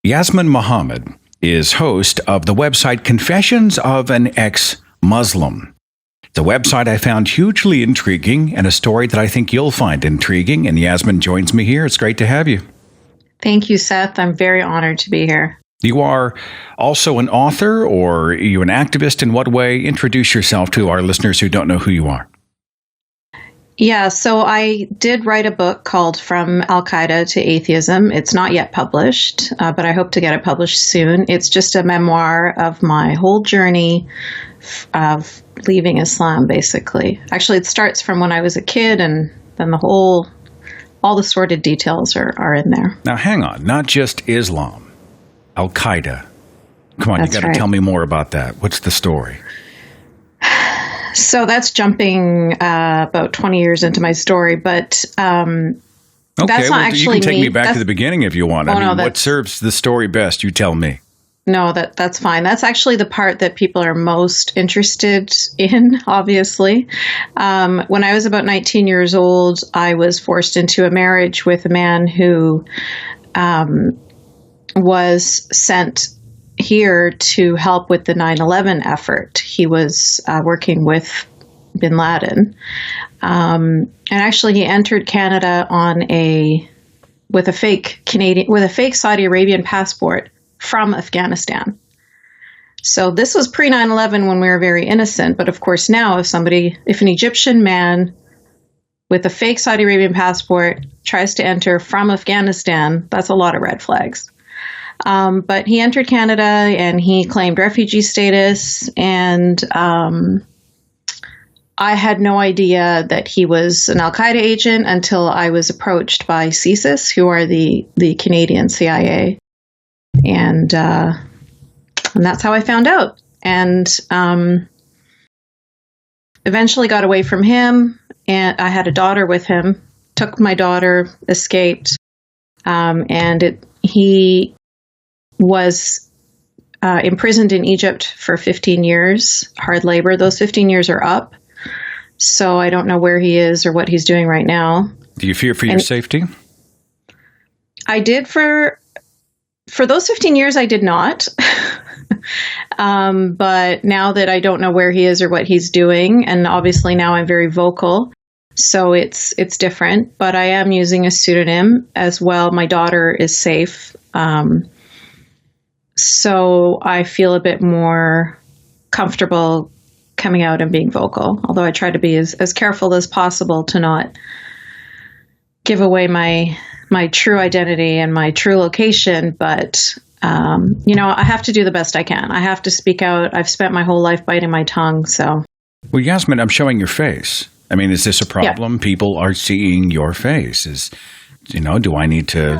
Yasmine Mohammed is host of the website Confessions of an Ex-Muslim. It's a website I found hugely intriguing and a story that I think you'll find intriguing. And Yasmine joins me here. It's great to have you. Thank you, Seth. I'm very honored to be here. You are also an author, or are you an activist? In what way? Introduce yourself to our listeners who don't know who you are. Yeah, so I did write a book called From Al-Qaeda to Atheism. It's not yet published, but I hope to get it published soon. It's just a memoir of my whole journey of leaving Islam, basically. Actually, it starts from when I was a kid, and then all the sordid details are in there. Now, hang on. Not just Islam. Al-Qaeda. Come on, you got to tell me more about that. What's the story? So that's jumping about 20 years into my story, but that's not actually you can take me back to the beginning if you want. What serves the story best? You tell me. No, that's fine. That's actually the part that people are most interested in, obviously. When I was about 19 years old, I was forced into a marriage with a man who was sent here to help with the 9/11 effort. He was working with bin Laden. And actually he entered Canada with a fake Saudi Arabian passport from Afghanistan. So this was pre 9/11 when we were very innocent. But of course now if an Egyptian man with a fake Saudi Arabian passport tries to enter from Afghanistan, that's a lot of red flags. But he entered Canada and he claimed refugee status, and I had no idea that he was an Al-Qaeda agent until I was approached by CSIS, who are the Canadian CIA, and that's how I found out. And eventually got away from him, and I had a daughter with him. Took my daughter, escaped, he was imprisoned in Egypt for 15 years, hard labor. Those 15 years are up. So I don't know where he is or what he's doing right now. Do you fear for your safety? I did for those 15 years, I did not. But now that I don't know where he is or what he's doing, and obviously now I'm very vocal, so it's different, but I am using a pseudonym as well. My daughter is safe. So I feel a bit more comfortable coming out and being vocal, although I try to be as careful as possible to not give away my true identity and my true location. But, I have to do the best I can. I have to speak out. I've spent my whole life biting my tongue, so. Well, Yasmine, I'm showing your face. Is this a problem? Yeah. People are seeing your face. Do I need to,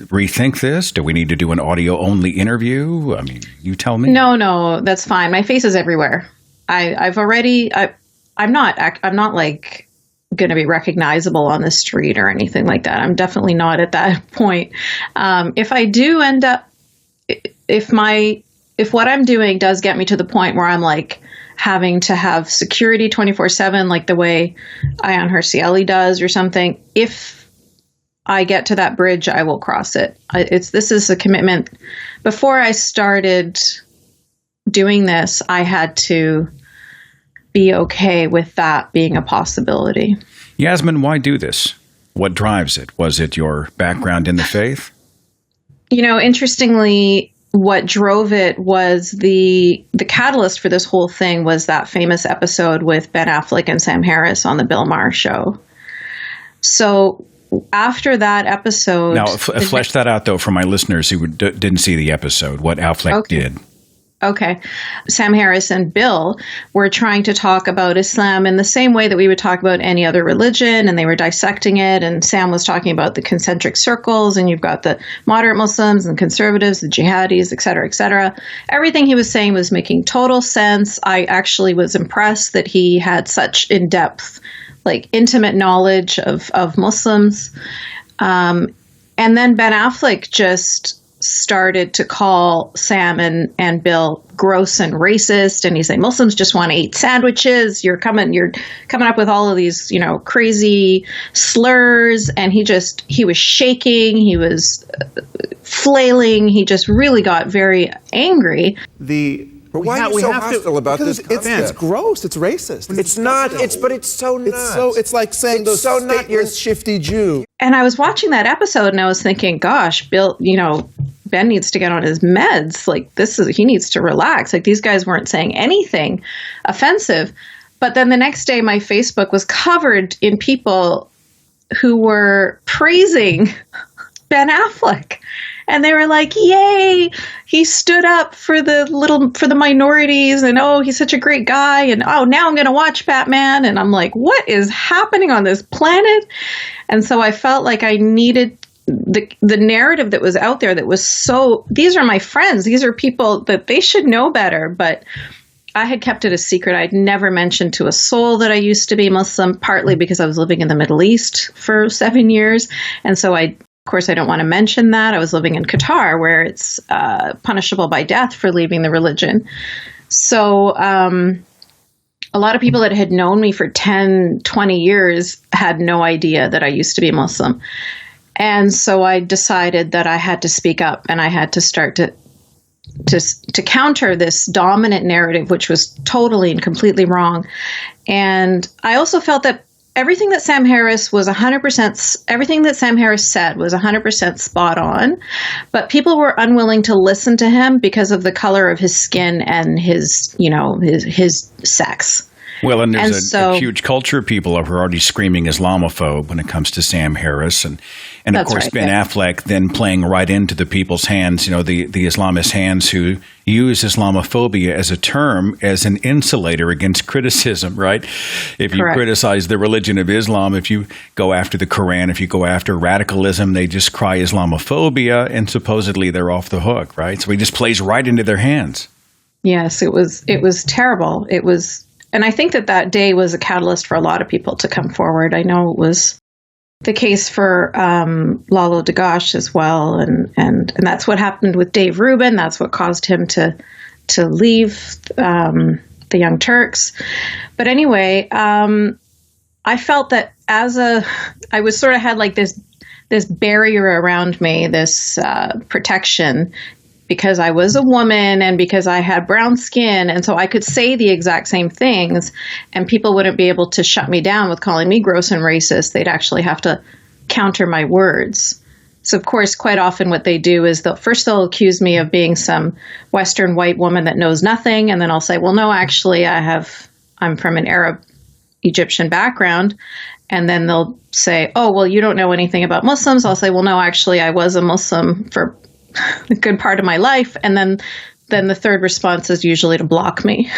rethink this? Do we need to do an audio-only interview? You tell me. No, that's fine. My face is everywhere. I'm not like going to be recognizable on the street or anything like that. I'm definitely not at that point. If I do end up, if what I'm doing does get me to the point where I'm like having to have security 24/7, like the way Ayaan Hirsi Ali does or something, if I get to that bridge, I will cross it. This is a commitment. Before I started doing this, I had to be okay with that being a possibility. Yasmine, why do this? What drives it? Was it your background in the faith? Interestingly, what drove it was the catalyst for this whole thing was that famous episode with Ben Affleck and Sam Harris on the Bill Maher show. So after that episode... Now, flesh that out, though, for my listeners who didn't see the episode, what Affleck did. Okay. Sam Harris and Bill were trying to talk about Islam in the same way that we would talk about any other religion, and they were dissecting it, and Sam was talking about the concentric circles, and you've got the moderate Muslims and conservatives, the jihadis, et cetera, et cetera. Everything he was saying was making total sense. I actually was impressed that he had such in-depth, intimate knowledge of Muslims. And then Ben Affleck just started to call Sam and Bill gross and racist, and he said Muslims just want to eat sandwiches. You're coming up with all of these, crazy slurs, and he was shaking, he was flailing, he just really got very angry. But why are you so hostile about this concept? It's gross. It's racist. It's not. But it's so nuts. It's like saying those stateless, shifty Jew. And I was watching that episode, and I was thinking, gosh, Bill, Ben needs to get on his meds. Like, he needs to relax. Like, these guys weren't saying anything offensive. But then the next day, my Facebook was covered in people who were praising Ben Affleck. And they were like, yay, he stood up for the minorities, and oh, he's such a great guy, and oh, now I'm going to watch Batman. And I'm like, what is happening on this planet? And so I felt like I needed the narrative that was out there that was these are my friends. These are people that they should know better. But I had kept it a secret. I'd never mentioned to a soul that I used to be Muslim, partly because I was living in the Middle East for 7 years. And so of course, I don't want to mention that. I was living in Qatar, where it's punishable by death for leaving the religion. So a lot of people that had known me for 10, 20 years had no idea that I used to be Muslim. And so I decided that I had to speak up, and I had to start to counter this dominant narrative, which was totally and completely wrong. And I also felt that everything that Sam Harris said was 100% spot on, but people were unwilling to listen to him because of the color of his skin and his sex. Well, and there's a huge culture of people who are already screaming Islamophobe when it comes to Sam Harris. And of course, right, Ben Affleck then playing right into the people's hands, the Islamist hands who use Islamophobia as a term, as an insulator against criticism, right? If you criticize the religion of Islam, if you go after the Quran, if you go after radicalism, they just cry Islamophobia, and supposedly they're off the hook, right? So he just plays right into their hands. Yes, it was terrible. It was. And I think that day was a catalyst for a lot of people to come forward. I know it was the case for Lalo Dagash as well. And that's what happened with Dave Rubin. That's what caused him to leave the Young Turks. But anyway, I felt that I was sort of had like this barrier around me, this protection, because I was a woman and because I had brown skin. And so I could say the exact same things, and people wouldn't be able to shut me down with calling me gross and racist. They'd actually have to counter my words. So, of course, quite often what they do is they'll accuse me of being some Western white woman that knows nothing. And then I'll say, well, no, actually, I'm from an Arab Egyptian background. And then they'll say, oh, well, you don't know anything about Muslims. I'll say, well, no, actually, I was a Muslim for a good part of my life. And then the third response is usually to block me.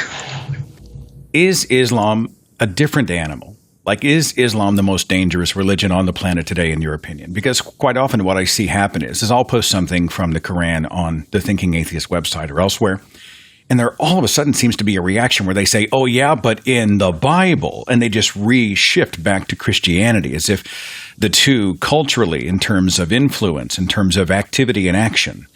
Is Islam a different animal? Like, is Islam the most dangerous religion on the planet today, in your opinion? Because quite often what I see happen is I'll post something from the Quran on the Thinking Atheist website or elsewhere, and there all of a sudden seems to be a reaction where they say, oh, yeah, but in the Bible, and they just reshift back to Christianity as if the two culturally, in terms of influence, in terms of activity and action,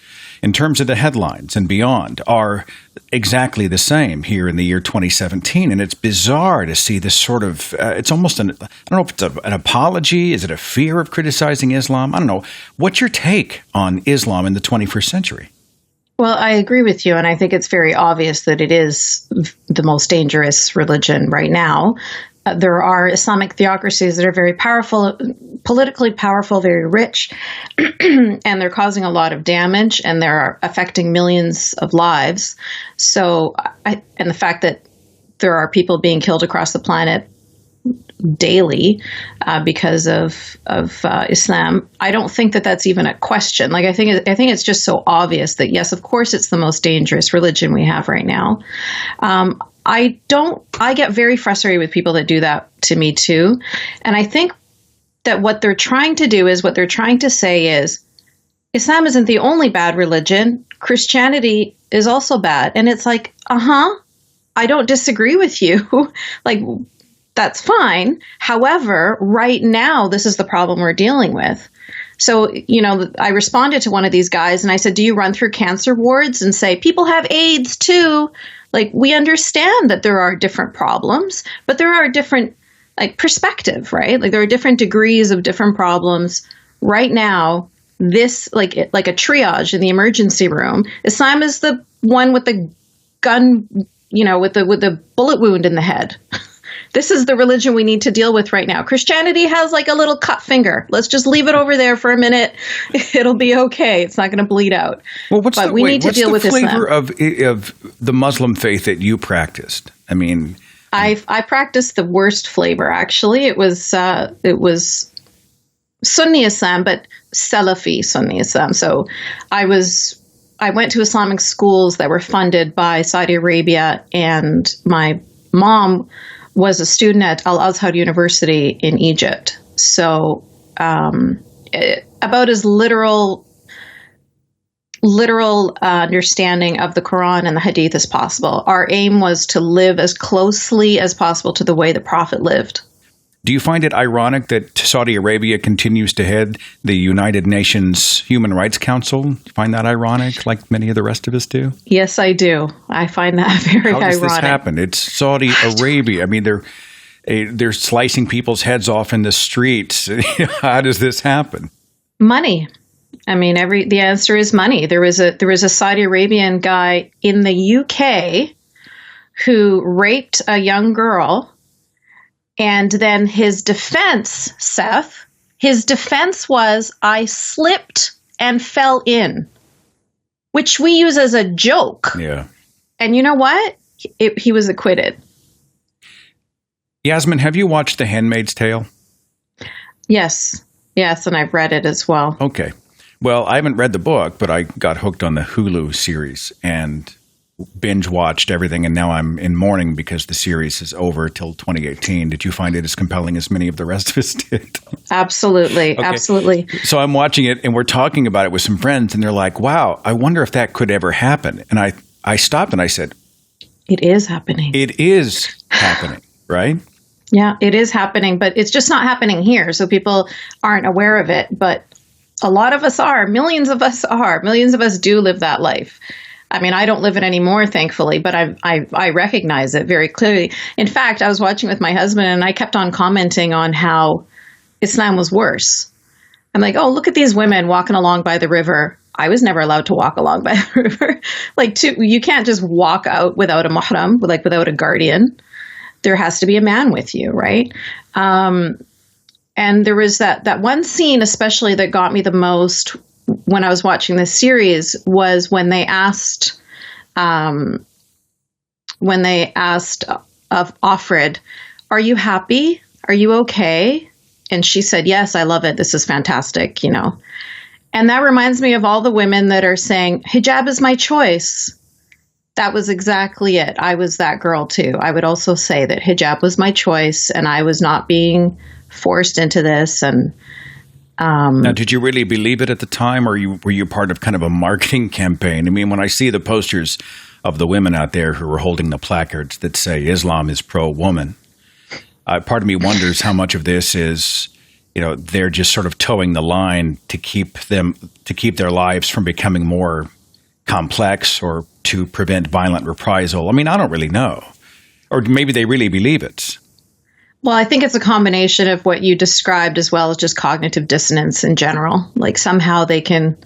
in terms of the headlines and beyond, are exactly the same here in the year 2017. And it's bizarre to see this sort of, it's almost I don't know if it's an apology. Is it a fear of criticizing Islam? I don't know. What's your take on Islam in the 21st century? Well, I agree with you, and I think it's very obvious that it is the most dangerous religion right now. There are Islamic theocracies that are very powerful, politically powerful, very rich, and they're causing a lot of damage, and they're affecting millions of lives. So, and the fact that there are people being killed across the planet daily because of Islam, I don't think that that's even a question. Like, I think it's just so obvious that, yes, of course, it's the most dangerous religion we have right now. I get very frustrated with people that do that to me too. And I think that what they're trying to do is, what they're trying to say is, Islam isn't the only bad religion. Christianity is also bad. And it's like, I don't disagree with you. Like, that's fine. However, right now, this is the problem we're dealing with. So, I responded to one of these guys and I said, do you run through cancer wards and say, people have AIDS too? Like, we understand that there are different problems, but there are different, perspective, right? Like, there are different degrees of different problems. Right now, this, like a triage in the emergency room, Islam is the one with the gun, with the bullet wound in the head. This is the religion we need to deal with right now. Christianity has like a little cut finger. Let's just leave it over there for a minute. It'll be okay. It's not going to bleed out. Well, what's the flavor Islam. of the Muslim faith that you practiced? I mean, I practiced the worst flavor. Actually, it was Sunni Islam, but Salafi Sunni Islam. So I went to Islamic schools that were funded by Saudi Arabia, and my mom was a student at Al-Azhar University in Egypt. So about as literal understanding of the Quran and the Hadith as possible. Our aim was to live as closely as possible to the way the Prophet lived. Do you find it ironic that Saudi Arabia continues to head the United Nations Human Rights Council? Do you find that ironic, like many of the rest of us do? Yes, I do. I find that very ironic. How does this happen? It's Saudi Arabia. I mean, they're slicing people's heads off in the streets. How does this happen? Money. I mean, the answer is money. There was a Saudi Arabian guy in the UK who raped a young girl. And then his defense, Seth, was, I slipped and fell in, which we use as a joke. Yeah. And you know what? He was acquitted. Yasmine, have you watched The Handmaid's Tale? Yes. Yes, and I've read it as well. Okay. Well, I haven't read the book, but I got hooked on the Hulu series and binge watched everything, and now I'm in mourning because the series is over till 2018. Did you find it as compelling as many of the rest of us did? Absolutely. Okay. Absolutely. So I'm watching it and we're talking about it with some friends and they're like, wow, I wonder if that could ever happen. And I stopped and I said, it is happening. It is happening, right? Yeah, it is happening, but it's just not happening here. So people aren't aware of it, but a lot of us are. Millions of us are. Millions of us do live that life. I mean, I don't live it anymore, thankfully, but I recognize it very clearly. In fact, I was watching with my husband and I kept on commenting on how Islam was worse. I'm like, oh, look at these women walking along by the river. I was never allowed to walk along by the river. You can't just walk out without a mahram, without a guardian. There has to be a man with you, right? And there was that one scene especially that got me the most when I was watching this series was when they asked of Offred, are you happy? Are you okay? And she said, yes, I love it. This is fantastic, And that reminds me of all the women that are saying, hijab is my choice. That was exactly it. I was that girl too. I would also say that hijab was my choice and I was not being forced into this. And now, did you really believe it at the time, or were you part of kind of a marketing campaign? I mean, when I see the posters of the women out there who are holding the placards that say Islam is pro-woman, part of me wonders how much of this is, they're just sort of towing the line to keep their lives from becoming more complex or to prevent violent reprisal. I mean, I don't really know. Or maybe they really believe it. Well, I think it's a combination of what you described as well as just cognitive dissonance in general. Like somehow they can,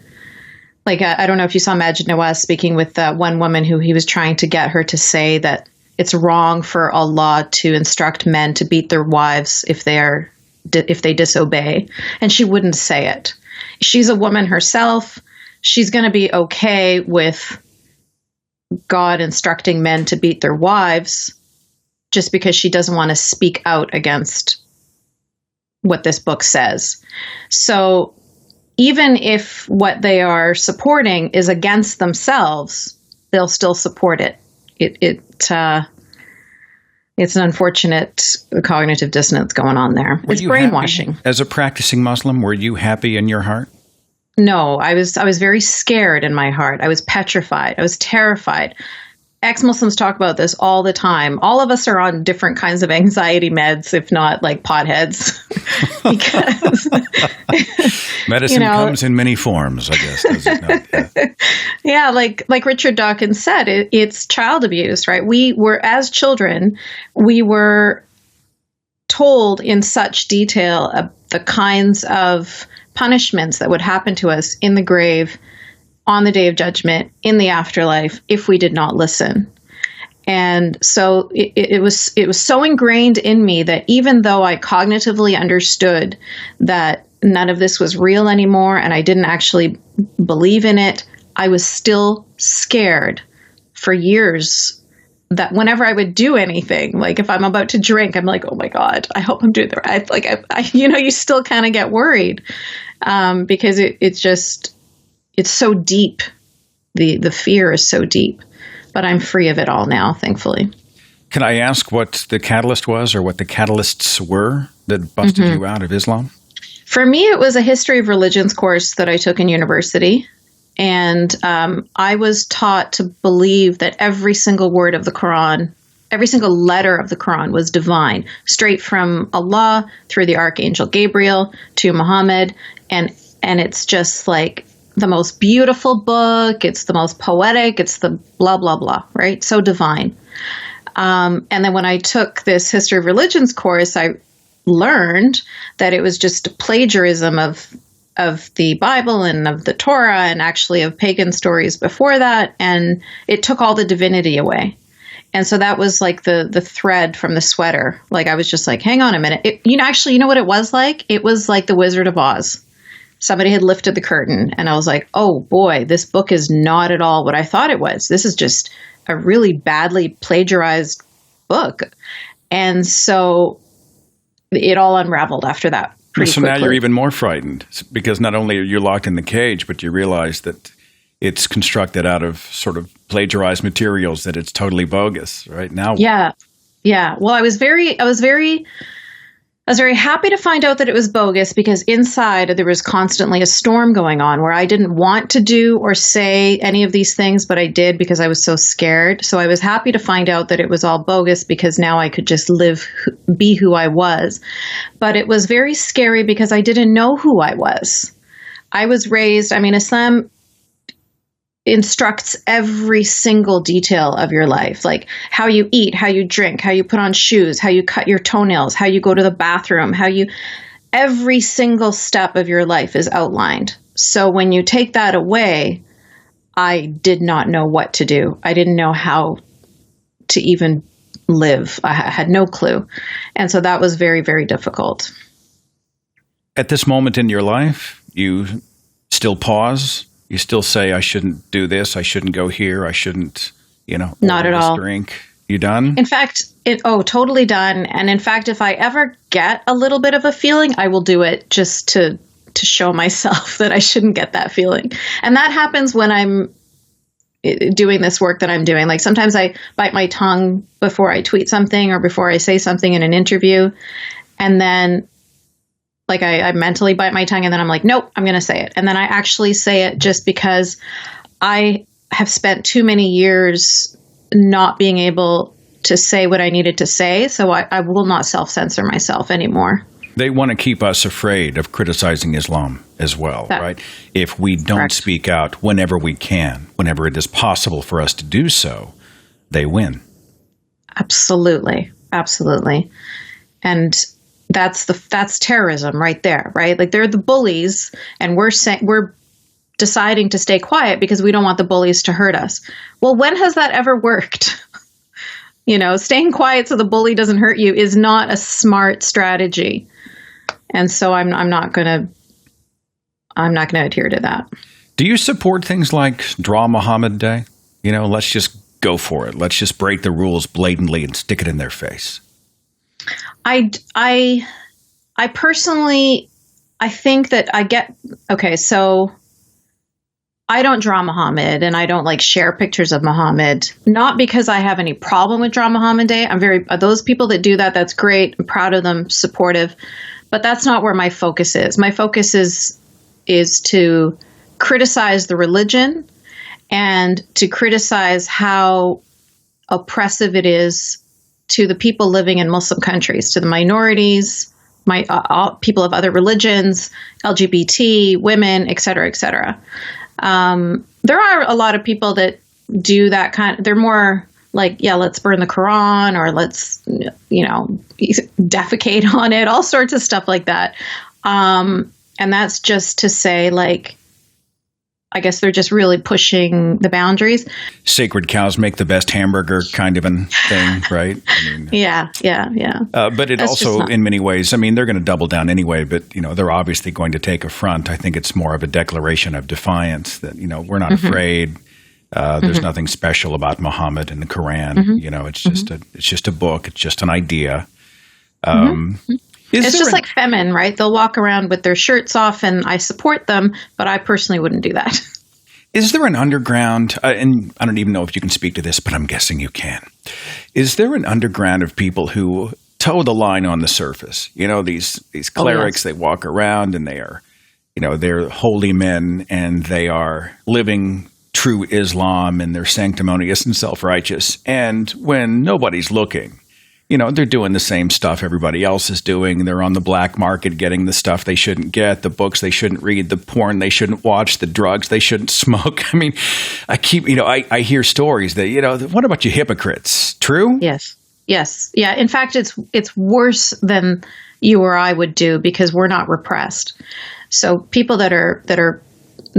I don't know if you saw Majid Nawaz speaking with one woman who he was trying to get her to say that it's wrong for Allah to instruct men to beat their wives if they disobey. And she wouldn't say it. She's a woman herself. She's going to be okay with God instructing men to beat their wives just because she doesn't want to speak out against what this book says. So even if what they are supporting is against themselves, they'll still support it. It's an unfortunate cognitive dissonance going on there. It's brainwashing. As a practicing Muslim, were you happy in your heart? No, I was very scared in my heart. I was petrified. I was terrified. ex-Muslims talk about this all the time. All of us are on different kinds of anxiety meds, if not like potheads. Because medicine comes in many forms, I guess, does it not? Yeah, like Richard Dawkins said, it's child abuse, right? We were, as children, we were told in such detail the kinds of punishments that would happen to us in the grave, on the day of judgment, in the afterlife, if we did not listen. And so it was so ingrained in me that even though I cognitively understood that none of this was real anymore and I didn't actually believe in it, I was still scared for years that whenever I would do anything, like if I'm about to drink, I'm like, oh my God, I hope I'm doing the right. Like, you still kind of get worried because it's so deep. The fear is so deep, but I'm free of it all now, thankfully. Can I ask what the catalyst was or what the catalysts were that busted you out of Islam? For me, it was a history of religions course that I took in university. And I was taught to believe that every single word of the Quran, every single letter of the Quran was divine, straight from Allah through the Archangel Gabriel to Muhammad. And it's just like the most beautiful book. It's the most poetic. It's the blah, blah, blah, right? So divine. And then when I took this history of religions course, I learned that it was just a plagiarism of the Bible and of the Torah and actually of pagan stories before that. And it took all the divinity away. And so that was like the thread from the sweater. Like I was just like, hang on a minute. You know what it was like? It was like the Wizard of Oz. Somebody had lifted the curtain and I was like, oh boy, this book is not at all what I thought it was. This is just a really badly plagiarized book. And so it all unraveled after that. So now you're even more frightened because not only are you locked in the cage, but you realize that it's constructed out of sort of plagiarized materials, that it's totally bogus, right? Now, yeah. Well, I was very happy to find out that it was bogus because inside there was constantly a storm going on where I didn't want to do or say any of these things, but I did because I was so scared. So I was happy to find out that it was all bogus because now I could just be who I was. But it was very scary because I didn't know who I was. I was raised, Islam instructs every single detail of your life, like how you eat, how you drink, how you put on shoes, how you cut your toenails, how you go to the bathroom, every single step of your life is outlined. So when you take that away, I did not know what to do. I didn't know how to even live. I had no clue. And so that was very, very difficult. At this moment in your life, you still pause. You still say, I shouldn't do this. I shouldn't go here. I shouldn't, not at all. Drink. You done? In fact, totally done. And in fact, if I ever get a little bit of a feeling, I will do it just to show myself that I shouldn't get that feeling. And that happens when I'm doing this work that I'm doing. Like sometimes I bite my tongue before I tweet something or before I say something in an interview. And then like I mentally bite my tongue and then I'm like, nope, I'm going to say it. And then I actually say it just because I have spent too many years not being able to say what I needed to say. So I will not self-censor myself anymore. They want to keep us afraid of criticizing Islam as well, right? If we don't correct. Speak out whenever we can, whenever it is possible for us to do so, they win. Absolutely. Absolutely. And that's terrorism right there, right? Like they're the bullies and we're deciding to stay quiet because we don't want the bullies to hurt us. Well, when has that ever worked? Staying quiet so the bully doesn't hurt you is not a smart strategy. And so I'm not going to adhere to that. Do you support things like Draw Muhammad Day? Let's just go for it. Let's just break the rules blatantly and stick it in their face. I personally, I think that so I don't draw Muhammad and I don't share pictures of Muhammad, not because I have any problem with Draw Muhammad Day. Those people that do that, that's great. I'm proud of them, supportive, but that's not where my focus is. My focus is to criticize the religion and to criticize how oppressive it is to the people living in Muslim countries, to the minorities, people of other religions, LGBT, women, et cetera, et cetera. There are a lot of people that do that they're more like, yeah, let's burn the Quran, or let's, defecate on it, all sorts of stuff like that. And that's just to say, like, I guess they're just really pushing the boundaries. Sacred cows make the best hamburger kind of a thing, right? I mean, yeah. But it That's also, in many ways, I mean, they're going to double down anyway, but, they're obviously going to take a front. I think it's more of a declaration of defiance that, we're not afraid. There's nothing special about Muhammad and the Quran. It's just a book. It's just an idea. It's just like Femin, right? They'll walk around with their shirts off, and I support them, but I personally wouldn't do that. Is there an underground, and I don't even know if you can speak to this, but I'm guessing you can. Is there an underground of people who toe the line on the surface? These clerics, They walk around and they are, they're holy men, and they are living true Islam, and they're sanctimonious and self-righteous. And when nobody's looking, they're doing the same stuff everybody else is doing. They're on the black market getting the stuff they shouldn't get, the books they shouldn't read, the porn they shouldn't watch, the drugs they shouldn't smoke. I mean, I hear stories that, what about you hypocrites? True? Yes. Yeah. In fact, it's worse than you or I would do, because we're not repressed. So people that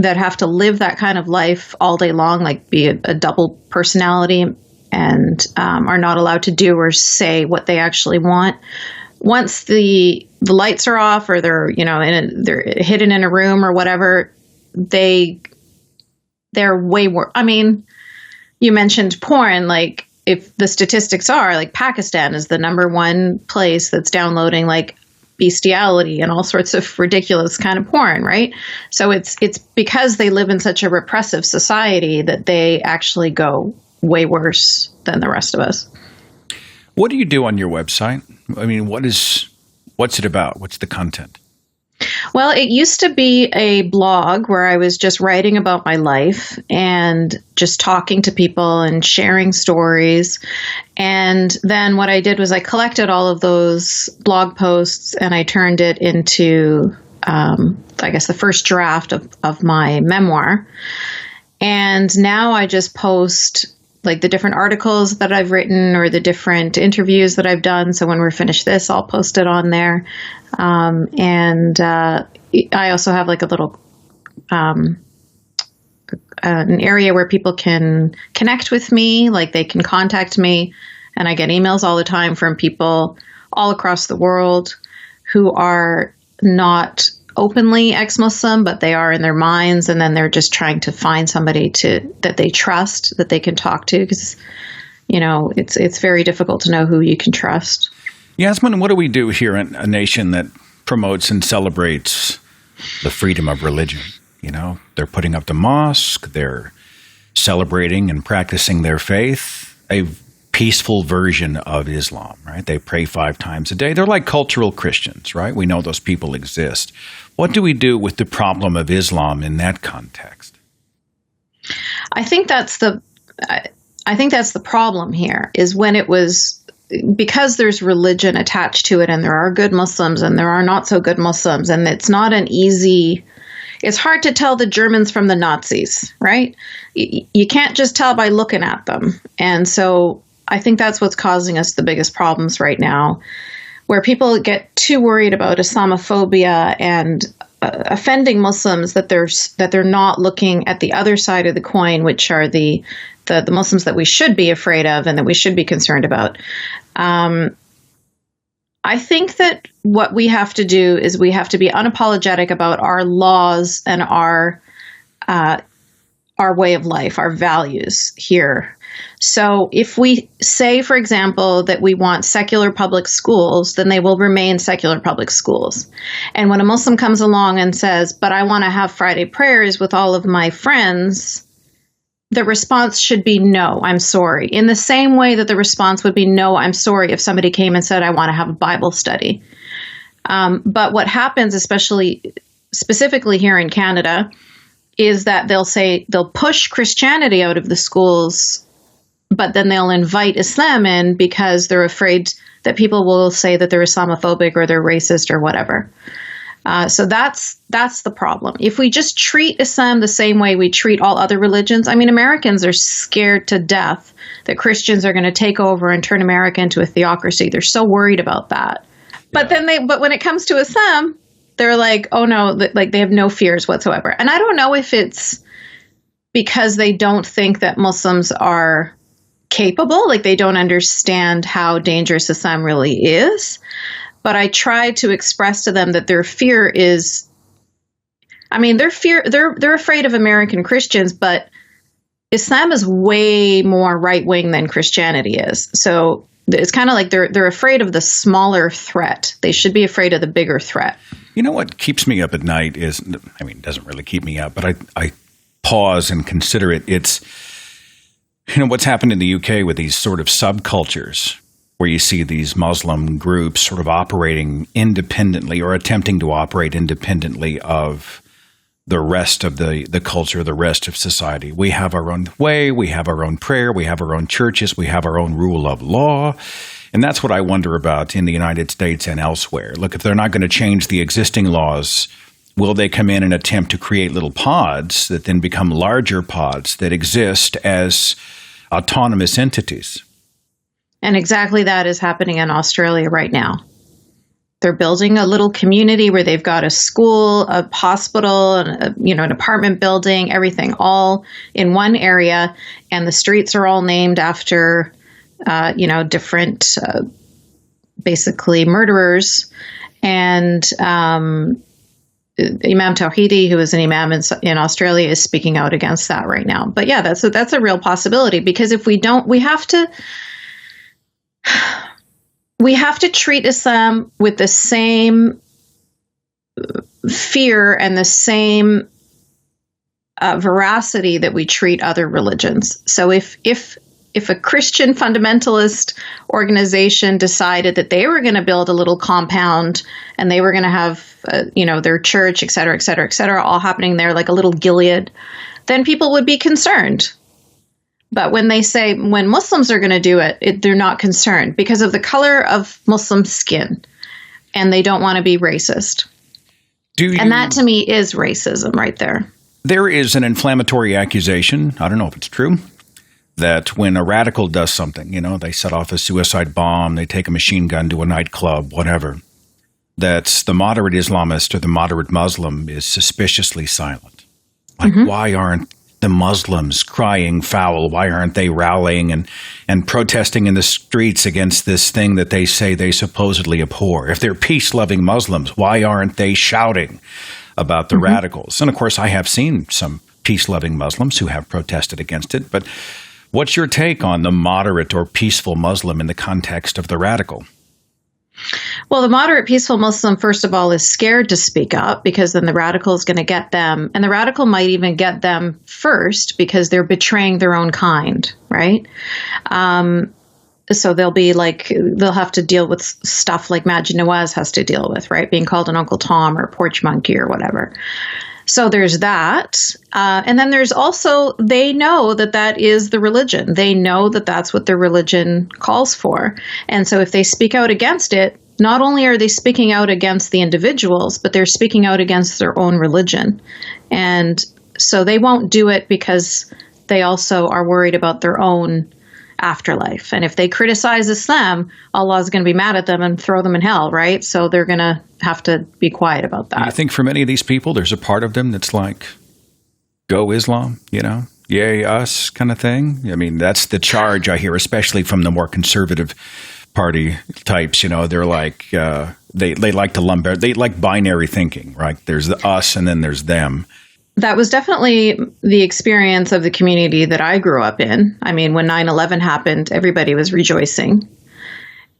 have to live that kind of life all day long, like be a double personality, and are not allowed to do or say what they actually want. Once the lights are off, or they're they're hidden in a room or whatever, they're way worse. I mean, you mentioned porn. Like, if the statistics are, like, Pakistan is the number one place that's downloading, like, bestiality and all sorts of ridiculous kind of porn, right? So it's because they live in such a repressive society that they actually go way worse than the rest of us. What do you do on your website? I mean, what's it about? What's the content? Well, it used to be a blog where I was just writing about my life and just talking to people and sharing stories. And then what I did was I collected all of those blog posts and I turned it into, I guess, the first draft of my memoir. And now I just post, like, the different articles that I've written or the different interviews that I've done. So when we're finished this, I'll post it on there. And I also have, like, a little an area where people can connect with me, like they can contact me. And I get emails all the time from people all across the world who are not openly ex-Muslim, but they are in their minds, and then they're just trying to find somebody that they trust, that they can talk to, because it's very difficult to know who you can trust. Yasmine, what do we do here in a nation that promotes and celebrates the freedom of religion? They're putting up the mosque, they're celebrating and practicing their faith, a peaceful version of Islam, right? They pray 5 times a day. They're like cultural Christians, right? We know those people exist. What do we do with the problem of Islam in that context? I think that's the problem here, is when it was, because there's religion attached to it, and there are good Muslims and there are not so good Muslims, and it's hard to tell the Germans from the Nazis, right? You can't just tell by looking at them. And so I think that's what's causing us the biggest problems right now, where people get too worried about Islamophobia and offending Muslims that they're not looking at the other side of the coin, which are the Muslims that we should be afraid of and that we should be concerned about. I think that what we have to do is we have to be unapologetic about our laws and our way of life, our values here. So if we say, for example, that we want secular public schools, then they will remain secular public schools. And when a Muslim comes along and says, but I want to have Friday prayers with all of my friends, the response should be, no, I'm sorry. In the same way that the response would be, no, I'm sorry, if somebody came and said, I want to have a Bible study. But what happens, specifically here in Canada, is that they'll push Christianity out of the schools but then they'll invite Islam in because they're afraid that people will say that they're Islamophobic or they're racist or whatever. So that's the problem. If we just treat Islam the same way we treat all other religions, I mean, Americans are scared to death that Christians are going to take over and turn America into a theocracy. They're so worried about that. But but when it comes to Islam, they're like, oh no, like they have no fears whatsoever. And I don't know if it's because they don't think that Muslims are capable, like they don't understand how dangerous Islam really is. But I try to express to them that their fear is, I mean, they're afraid of American Christians, but Islam is way more right-wing than Christianity is. So it's kind of like they're afraid of the smaller threat. They should be afraid of the bigger threat. You know what keeps me up at night is, I mean, it doesn't really keep me up, but I pause and consider it. It's, you know, what's happened in the UK with these sort of subcultures where you see these Muslim groups sort of operating independently or attempting to operate independently of the rest of the culture, the rest of society. We have our own way, we have our own prayer, we have our own churches, we have our own rule of law. And that's what I wonder about in the United States and elsewhere. Look, if they're not going to change the existing laws, will they come in and attempt to create little pods that then become larger pods that exist as autonomous entities? And exactly that is happening in Australia right now. They're building a little community where they've got a school, a hospital, an apartment building, everything all in one area. And the streets are all named after, different, basically murderers. And Imam Tawhidi, who is an imam in Australia, is speaking out against that right now. But yeah, that's a real possibility, because if we don't, we have to treat Islam with the same fear and the same veracity that we treat other religions. So if a Christian fundamentalist organization decided that they were going to build a little compound and they were going to have, their church, et cetera, all happening there like a little Gilead, then people would be concerned. But when they say when Muslims are going to do it, they're not concerned because of the color of Muslim skin, and they don't want to be racist. And that to me is racism right there. There is an inflammatory accusation, I don't know if it's true, that when a radical does something, they set off a suicide bomb, they take a machine gun to a nightclub, whatever, that the moderate Islamist or the moderate Muslim is suspiciously silent. Like, why aren't the Muslims crying foul? Why aren't they rallying and protesting in the streets against this thing that they say they supposedly abhor? If they're peace-loving Muslims, why aren't they shouting about the radicals? And of course, I have seen some peace-loving Muslims who have protested against it. But what's your take on the moderate or peaceful Muslim in the context of the radical? Well, the moderate peaceful Muslim, first of all, is scared to speak up because then the radical is going to get them. And the radical might even get them first because they're betraying their own kind, right? So they'll have to deal with stuff like Majid Nawaz has to deal with, right? Being called an Uncle Tom or a porch monkey or whatever. So there's that. And then there's also, they know that is the religion. They know that that's what their religion calls for. And so if they speak out against it, not only are they speaking out against the individuals, but they're speaking out against their own religion. And so they won't do it because they also are worried about their own afterlife. And if they criticize Islam, Allah is going to be mad at them and throw them in hell, right? So they're going to have to be quiet about that. Do you think for many of these people, there's a part of them that's like, go Islam, yay us kind of thing? I mean, that's the charge I hear, especially from the more conservative party types. They're like, they like to lump, they like binary thinking, right? There's the us and then there's them. That was definitely the experience of the community that I grew up in. I mean, when 9/11 happened, everybody was rejoicing.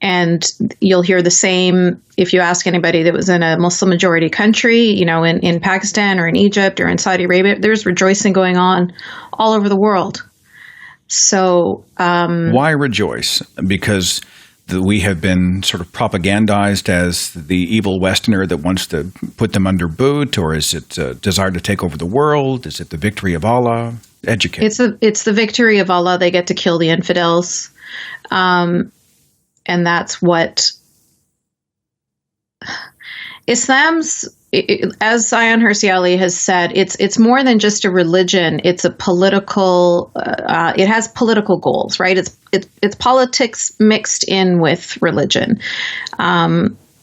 And you'll hear the same if you ask anybody that was in a Muslim majority country, in Pakistan or in Egypt or in Saudi Arabia, there's rejoicing going on all over the world. So why rejoice? Because we have been sort of propagandized as the evil Westerner that wants to put them under boot, or is it a desire to take over the world? Is it the victory of Allah? Educate. It's the victory of Allah. They get to kill the infidels. And that's what Islam's, as Zion Hirsi Ali has said, it's more than just a religion. It's a political. It has political goals, right? It's politics mixed in with religion.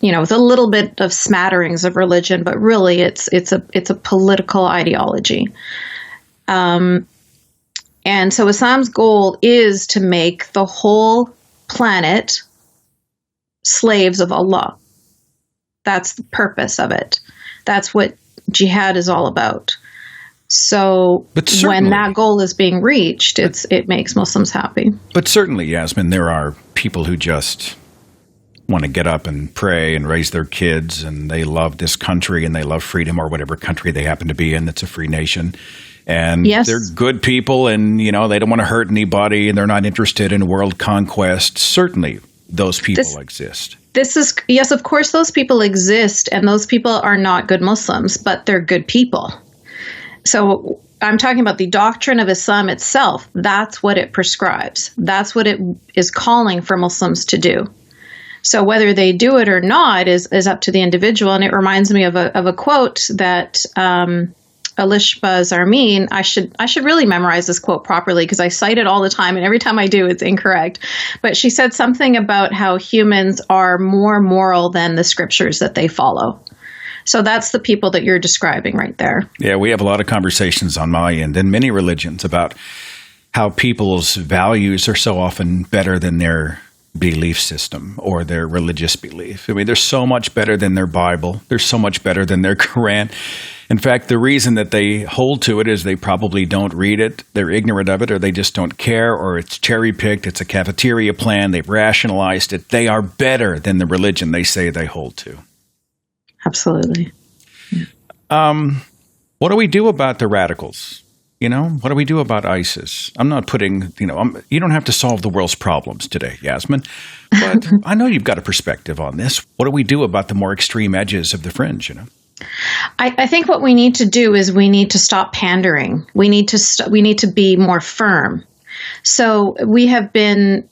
With a little bit of smatterings of religion, but really it's a political ideology. And so Islam's goal is to make the whole planet slaves of Allah. That's the purpose of it. That's what jihad is all about. So when that goal is being reached, it makes Muslims happy. But certainly, Yasmine, there are people who just want to get up and pray and raise their kids, and they love this country and they love freedom, or whatever country they happen to be in that's a free nation. And they're good people, and they don't want to hurt anybody, and they're not interested in world conquest. Certainly, those people exist. Yes, of course, those people exist, and those people are not good Muslims, but they're good people. So I'm talking about the doctrine of Islam itself. That's what it prescribes. That's what it is calling for Muslims to do. So whether they do it or not is up to the individual. And it reminds me of a quote that Alishba Zarmin, I should really memorize this quote properly because I cite it all the time, and every time I do, it's incorrect. But she said something about how humans are more moral than the scriptures that they follow. So that's the people that you're describing right there. Yeah, we have a lot of conversations on my end and many religions about how people's values are so often better than their belief system or their religious belief. I mean, they're so much better than their Bible. They're so much better than their Quran. In fact, the reason that they hold to it is they probably don't read it, they're ignorant of it, or they just don't care, or it's cherry-picked, it's a cafeteria plan, they've rationalized it. They are better than the religion they say they hold to. Absolutely. What do we do about the radicals? What do we do about ISIS? I'm not putting, you don't have to solve the world's problems today, Yasmine, but I know you've got a perspective on this. What do we do about the more extreme edges of the fringe, I think what we need to do is we need to stop pandering. We need to be more firm. So we have been,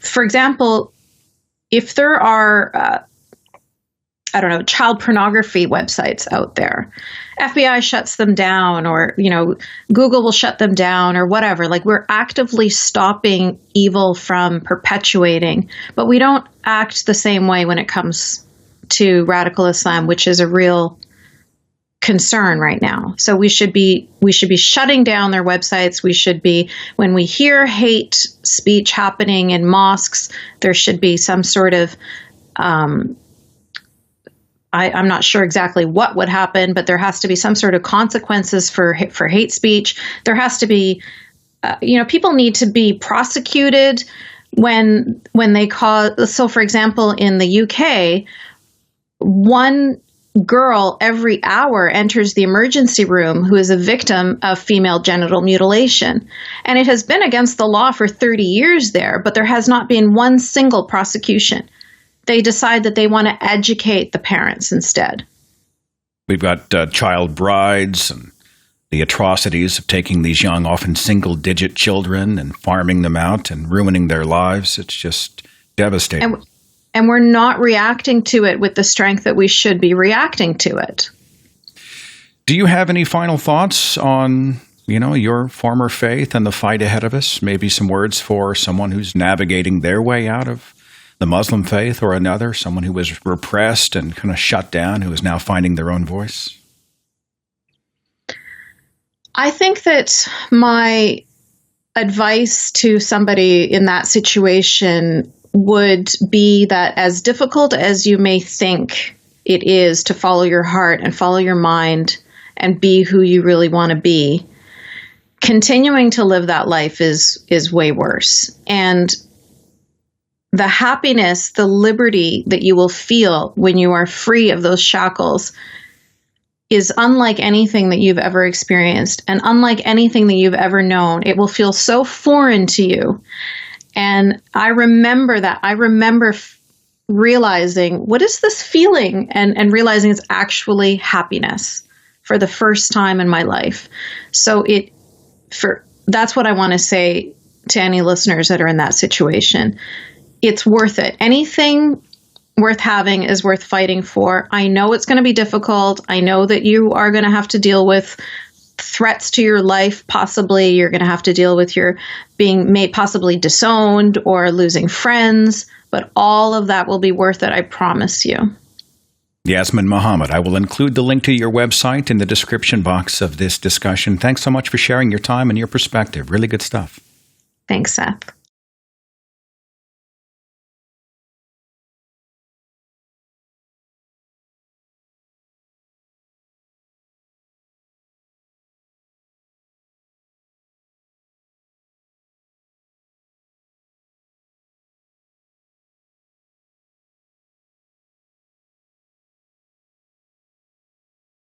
for example, if there are, child pornography websites out there, FBI shuts them down, or, Google will shut them down, or whatever. Like, we're actively stopping evil from perpetuating, but we don't act the same way when it comes to radical Islam, which is a real concern right now. So we should be shutting down their websites. We should be, when we hear hate speech happening in mosques, there should be some sort of I'm not sure exactly what would happen, but there has to be some sort of consequences for hate speech. There has to be, people need to be prosecuted when they cause. So, for example, in the UK, one girl every hour enters the emergency room who is a victim of female genital mutilation. And it has been against the law for 30 years there, but there has not been one single prosecution. They decide that they want to educate the parents instead. We've got child brides and the atrocities of taking these young, often single-digit children and farming them out and ruining their lives. It's just devastating. And we're not reacting to it with the strength that we should be reacting to it. Do you have any final thoughts on, your former faith and the fight ahead of us? Maybe some words for someone who's navigating their way out of the Muslim faith, or another, someone who was repressed and kind of shut down, who is now finding their own voice? I think that my advice to somebody in that situation would be that, as difficult as you may think it is to follow your heart and follow your mind and be who you really want to be, continuing to live that life is way worse. And the happiness, the liberty that you will feel when you are free of those shackles is unlike anything that you've ever experienced and unlike anything that you've ever known. It will feel so foreign to you. And I remember that. I remember realizing, what is this feeling? And realizing it's actually happiness for the first time in my life. So that's what I want to say to any listeners that are in that situation. It's worth it. Anything worth having is worth fighting for. I know it's going to be difficult. I know that you are going to have to deal with threats to your life. Possibly you're going to have to deal with your being possibly disowned or losing friends, but all of that will be worth it. I promise you. Yasmine Mohammed, I will include the link to your website in the description box of this discussion. Thanks so much for sharing your time and your perspective. Really good stuff. Thanks, Seth.